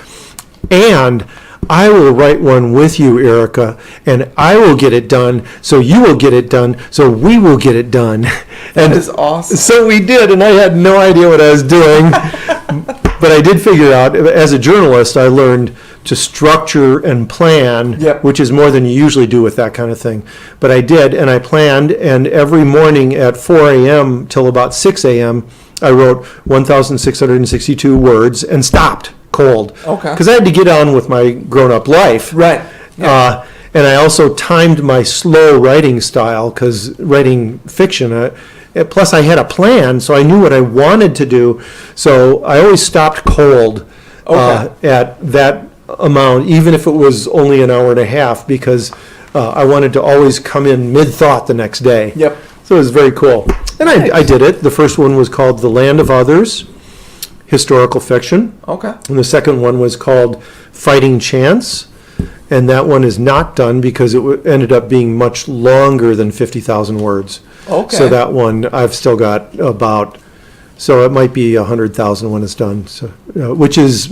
And I will write one with you, Erica, and I will get it done, so you will get it done, so we will get it done. That is awesome. So we did, and I had no idea what I was doing. But I did figure out, as a journalist, I learned to structure and plan, which is more than you usually do with that kind of thing. But I did, and I planned, and every morning at 4 a.m. till about 6 a.m., I wrote 1,662 words and stopped cold. Okay. Because I had to get on with my grown-up life. Right. Yeah. And I also timed my slow writing style, because writing fiction, plus I had a plan, so I knew what I wanted to do. So I always stopped cold at that amount, even if it was only an hour and a half, because I wanted to always come in mid-thought the next day. Yep. So it was very cool. And I did it. The first one was called The Land of Others, historical fiction. Okay. And the second one was called Fighting Chance. And that one is not done because it ended up being much longer than 50,000 words. Okay. So that one I've still got so it might be 100,000 when it's done. So, which is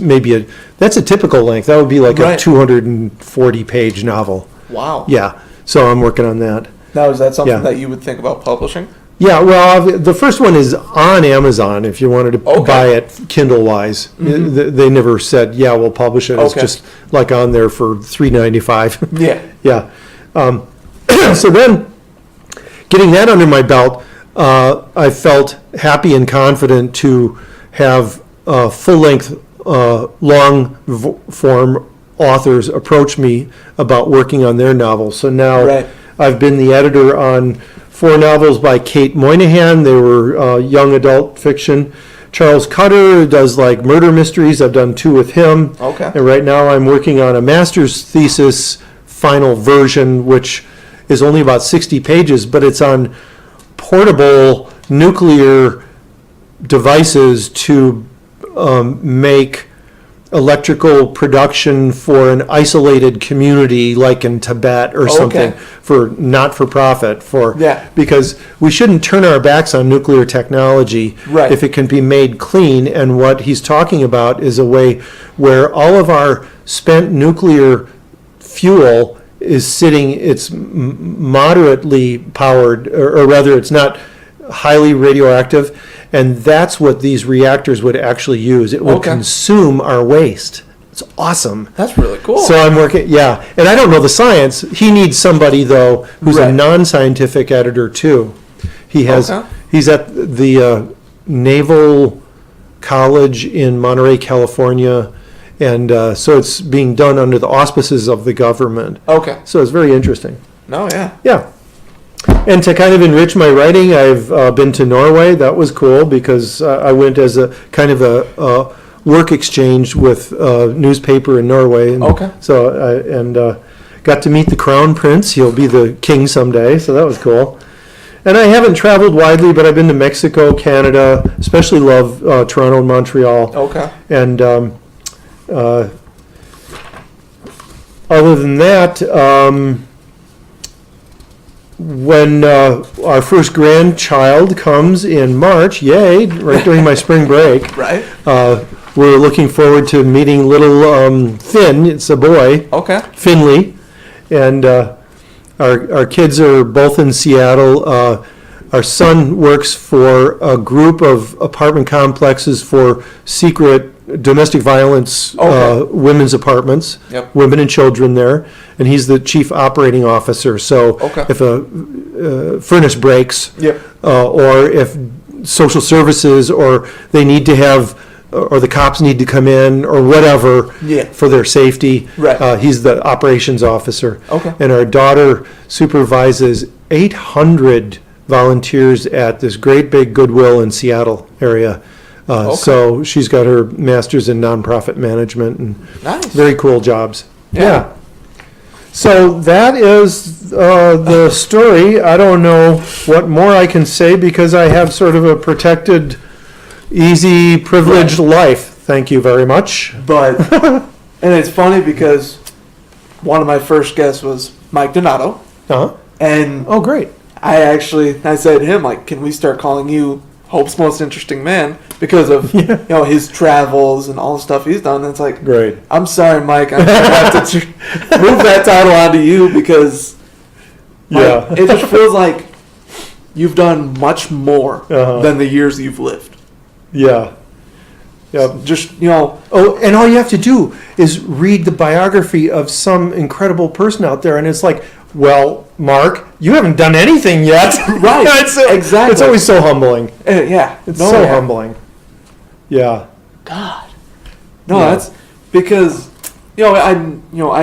that's a typical length. That would be like a 240-page novel. Wow. Yeah. So I'm working on that. Now, is that something that you would think about publishing? Yeah, well, the first one is on Amazon if you wanted to buy it Kindle-wise. They never said, we'll publish it. It's just like on there for $3.95. Yeah. Yeah. So then, getting that under my belt, I felt happy and confident to have full-length, long-form authors approach me about working on their novels. So now I've been the editor on 4 novels by Kate Moynihan. They were young adult fiction. Charles Cutter does like murder mysteries. I've done 2 with him. Okay. And right now I'm working on a master's thesis final version, which is only about 60 pages, but it's on portable nuclear devices to make electrical production for an isolated community like in Tibet or something for not-for-profit because we shouldn't turn our backs on nuclear technology if it can be made clean. And what he's talking about is a way where all of our spent nuclear fuel is sitting, it's moderately powered, or rather it's not highly radioactive, and that's what these reactors would actually use. It would Okay. consume our waste. It's awesome. That's really cool. So I'm working, yeah, and I don't know the science. He needs somebody, though, who's a Right. non-scientific editor, too. Okay. He's at the Naval College in Monterey, California, and so it's being done under the auspices of the government. Okay. So it's very interesting. No, yeah. Yeah. And to kind of enrich my writing, I've been to Norway. That was cool because I went as a kind of a work exchange with a newspaper in Norway. And Okay. So got to meet the Crown Prince. He'll be the king someday, so that was cool. And I haven't traveled widely, but I've been to Mexico, Canada, especially love Toronto and Montreal. Okay. And other than that, when our first grandchild comes in March, yay, right during my spring break, Right. we're looking forward to meeting little Finn. It's a boy, Okay. Finley, and our kids are both in Seattle. Our son works for a group of apartment complexes for secret domestic violence Okay. women's apartments, Yep. women and children there, and he's the chief operating officer. So Okay. if a furnace breaks, Yep. or if social services or they need to have, or the cops need to come in or whatever Yeah. for their safety, Right. he's the operations officer. Okay. And our daughter supervises 800 volunteers at this great big Goodwill in Seattle area. So she's got her master's in nonprofit management and Nice. very cool jobs. Yeah. So that is the story. I don't know what more I can say because I have sort of a protected, easy, privileged life. Thank you very much. But, and it's funny because one of my first guests was Mike Donato. Uh-huh. And Oh, great. I said to him, like, can we start calling you Hope's Most Interesting Man? Because of, Yeah. his travels and all the stuff he's done. And it's like, Great. I'm sorry, Mike. I'm going to have to move that title onto you because Yeah. it just feels like you've done much more Uh-huh. than the years you've lived. Yeah. Yeah. Just, Oh, and all you have to do is read the biography of some incredible person out there, and it's like, well, Mark, you haven't done anything yet. Right, exactly. It's always so humbling. yeah. It's No, so yeah. humbling. Yeah. God. No, Yeah. that's because, I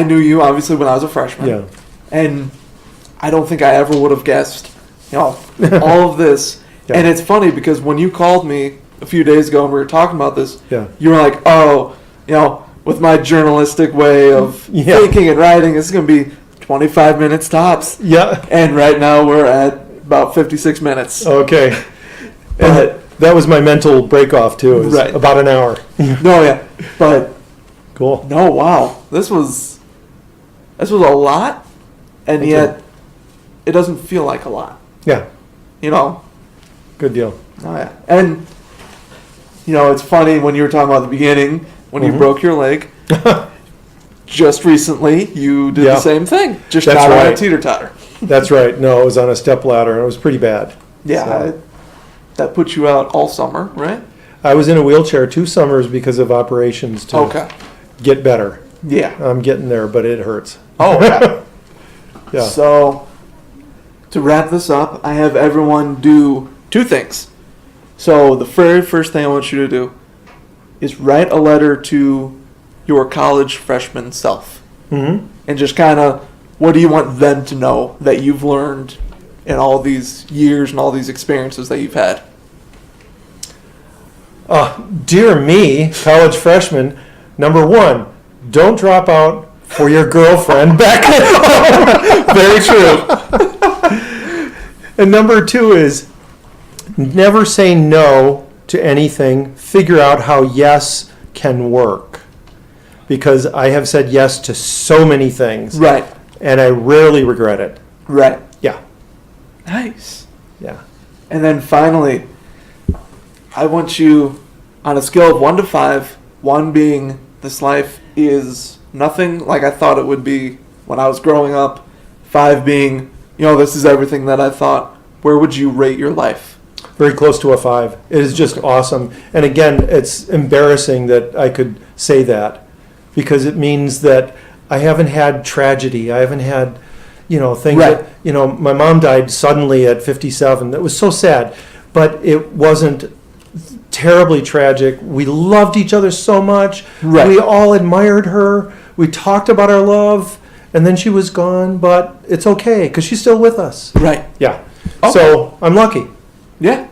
knew you obviously when I was a freshman. Yeah. And I don't think I ever would have guessed, all of this. Yeah. And it's funny because when you called me a few days ago and we were talking about this, Yeah. you were like, oh, with my journalistic way of Yeah. thinking and writing, it's going to be 25 minutes tops. Yeah. And right now we're at about 56 minutes. Okay. But, And that was my mental break off too. It was Right. about an hour. no, yeah. But, Cool. no, wow. This was a lot, and Thank yet it doesn't feel like a lot. Yeah. Good deal. Oh, yeah. And, it's funny when you were talking about the beginning, when you Mhm. broke your leg. Just recently, you did Yeah. the same thing. Just That's not on a right. teeter-totter. That's right. No, it was on a step ladder and it was pretty bad. Yeah. So- That put you out all summer, right? I was in a wheelchair 2 summers because of operations to Okay. get better. Yeah. I'm getting there, but it hurts. Oh, yeah. Yeah. So, to wrap this up, I have everyone do 2 things. So, the very first thing I want you to do is write a letter to your college freshman self. Mm-hmm. And just kind of, what do you want them to know that you've learned in all these years and all these experiences that you've had? Dear me, college freshman, number 1, don't drop out for your girlfriend back at home. Very true. And number 2 is never say no to anything. Figure out how yes can work. Because I have said yes to so many things. Right. And I rarely regret it. Right. Yeah. Nice. Yeah. And then finally, I want you, on a scale of 1 to 5, 1 being this life is nothing like I thought it would be when I was growing up, 5 being, this is everything that I thought, where would you rate your life Very close to a 5. It is just awesome. And again, it's embarrassing that I could say that, because it means that I haven't had tragedy. I haven't had, things Right. that, my mom died suddenly at 57. That was so sad, but it wasn't terribly tragic. We loved each other so much. Right. We all admired her. We talked about our love, and then she was gone, but it's okay because she's still with us. Right. Yeah. Okay. So I'm lucky. Yeah.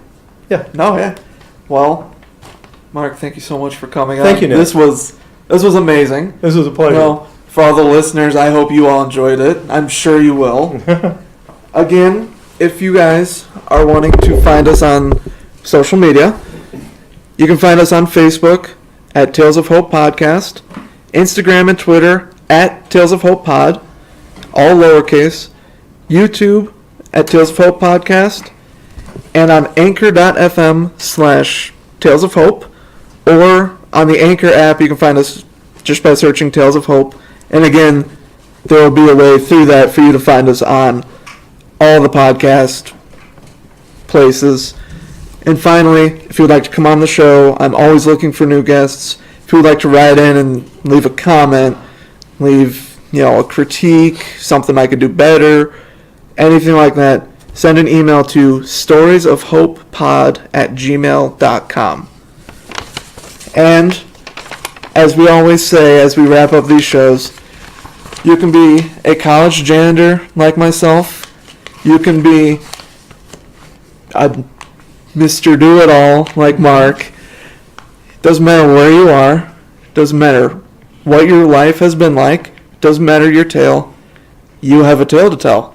Yeah. No, yeah. Well, Mark, thank you so much for coming on. Thank you, Nick. This was amazing. This was a pleasure. Well, for all the listeners, I hope you all enjoyed it. I'm sure you will. Again, if you guys are wanting to find us on social media, you can find us on Facebook at Tales of Hope Podcast, Instagram and Twitter at Tales of Hope Pod, all lowercase, YouTube at Tales of Hope Podcast, and on anchor.fm/Tales of Hope, or on the Anchor app. You can find us just by searching Tales of Hope. And again, there will be a way through that for you to find us on all the podcast places. And finally, if you would like to come on the show, I'm always looking for new guests. If you would like to write in and leave a comment, leave a critique, something I could do better, anything like that, send an email to storiesofhopepod@gmail.com. And as we always say as we wrap up these shows, you can be a college janitor like myself. You can be a Mr. Do-It-All like Mark. Doesn't matter where you are. Doesn't matter what your life has been like. Doesn't matter your tale. You have a tale to tell.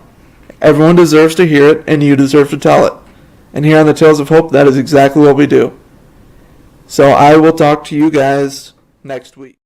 Everyone deserves to hear it, and you deserve to tell it. And here on the Tales of Hope, that is exactly what we do. So I will talk to you guys next week.